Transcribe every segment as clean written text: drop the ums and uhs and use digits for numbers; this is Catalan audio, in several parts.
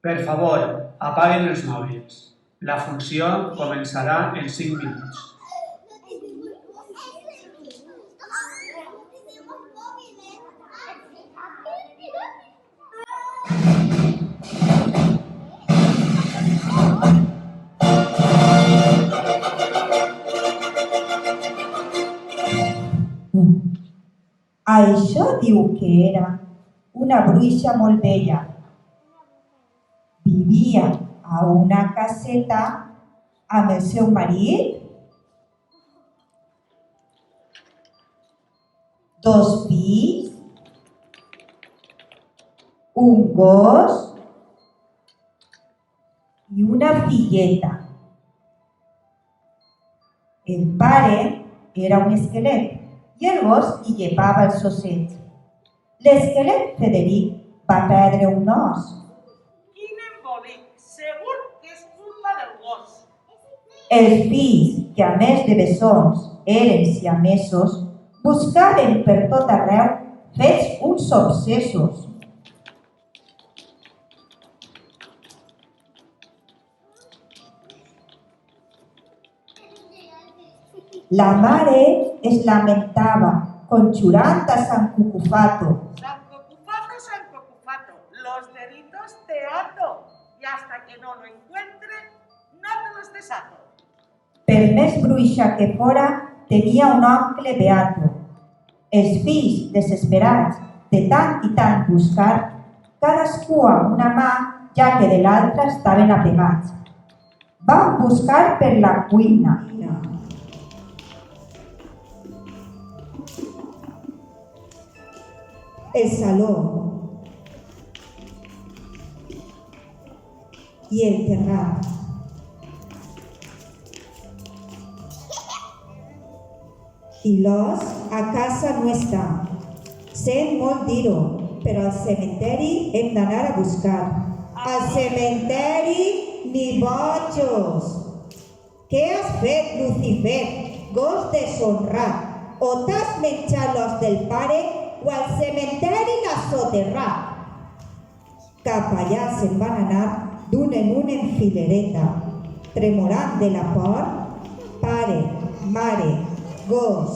Per favor, apaguen els mòbils. La funció començarà en 5 minuts. Això diu que era una bruixa molt vella. Vivia a una caseta amb el seu marit, 2 fills, un gos i una filleta. El pare era un esquelet i el gos li llepava els ossets. L'esquelet Frederic va perdre un os. Quin embolic! Segur que és culpa del gos. Els fills, que a més de bessons eren siamesos, buscaven per tot arreu fets uns obsessos. La mare es lamentava, conjurant a San Cucufato. San Cucufato, los deditos te ato y hasta que no lo encuentre, no te los desato. Per més bruixa que fora, tenia un oncle beato. Els fills, desesperats de tant i tant buscar, cadascú amb una mà, ja que de l'altra estaven apegats. Van buscar per la cuina. El saló i el terrat. I l'os a casa no està. Sent molt dir-ho, però al cementeri hem d'anar a buscar. Al cementeri ni bojos! Què has fet, Lucifer, gos deshonrat? O t'has menjat l'os del pare o al cementeri l'has soterrat? Cap allà se'n van anar d'un en un en filereta, tremolant de la por, pare, mare, gos,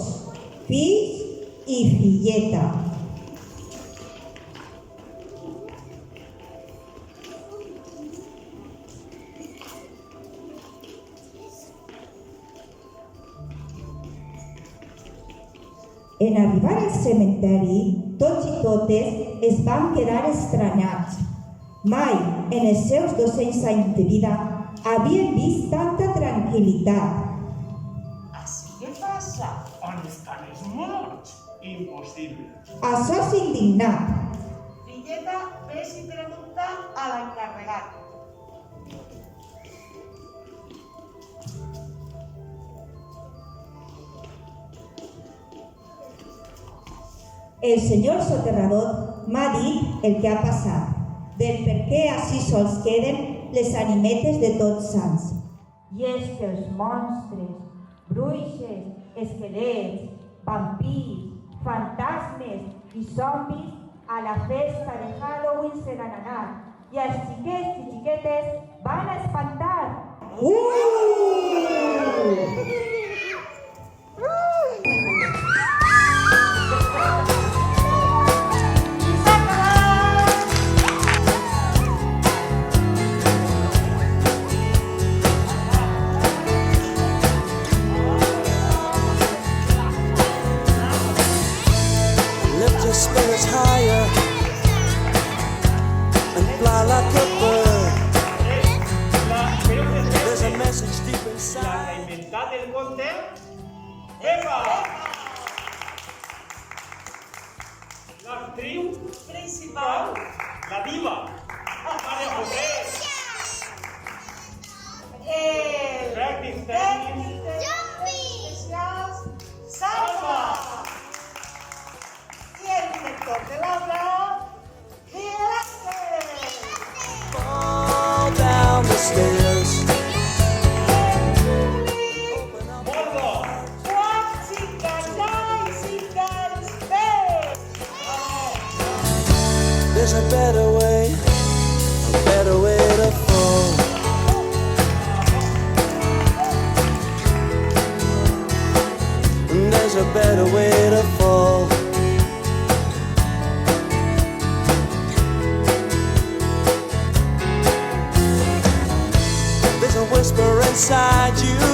fills i filleta. En arribar al cementeri, tots i totes es van quedar estranyats. Mai, en els seus 200 anys de vida, havien vist tanta tranquil·litat. Així que passa? On estan els morts? Impossible. Això és indignat. Filleta, ves i pregunta a l'encarregat. El senyor soterrador m'ha dit el que ha passat, del per què així sols queden les animetes de Tots Sants. I és que els monstres, bruixes, esquelets, vampirs, fantasmes i zombis a la festa de Halloween se n'han anat i els xiquets i xiquetes van a espantar. Spirits higher and fly like a bird. There's a message deep inside. La reinventat del conte. Epa! L'actriu principal, la diva, Maria José. Practice Salva. De la obra, Fall down the stairs. Bordo. There's a better way inside you.